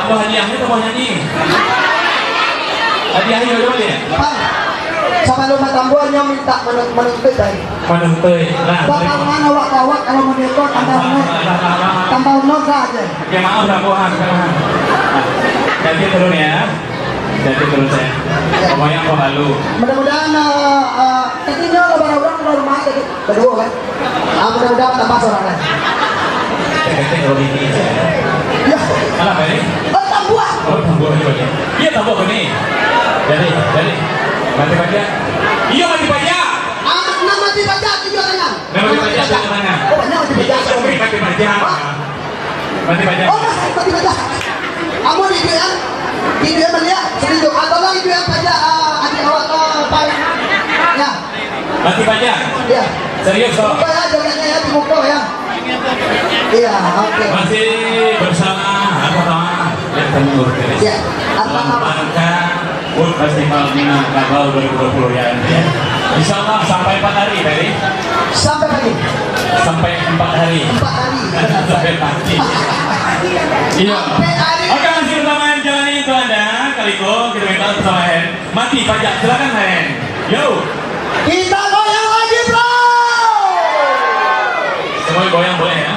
Apa hadiahnya atau mau nyanyi? Hadiahnya udah ya? Sama lu matambuannya minta menuntut tadi. Menuntut. Nah, bakal mana wak kalau mau diekor tambah noga aja. oke, maaf rambuhan sekarang. Ganti turun ya. Ganti turun saya. Pokoknya aku halu. Mudah-mudahan ketinggal lebaran kalau rumah tadi berdua kan. Mudah-mudahan tambah sorangan. Ganti turun ini. Ya. Apa ini? Oh tambuan. Oh, tambuhan ini. Iya tambuhan ini. Jadi. Mati pajak. Iya mati pajak. Mati pajak juga tangan. Mati pajak juga tangan. Oh banyak mati pajak. Mati pajak. Mati pajak. Oh mati pajak. Kamu di dia melihat sedikit atau lagi dia pajak adik awak paling. Ya. Mati pajak. Iya. Serius kok. Buka ya jogetnya ya di muka ya. Iya, oke. Masih bersama apa yang Timur Ya. dalam rangka Food Festival Minangkabau 2020 ya. Insya Allah sampai 4 hari tadi. Sampai pagi. Sampai 4 hari. 4 hari. Sampai pagi. Iya. Oke, masih bersama yang jalani untuk Anda. Kaliko kita minta bersama Hen. Mati pajak, silakan Hen. Yo. Kita goyang lagi, bro. Semua goyang boleh ya.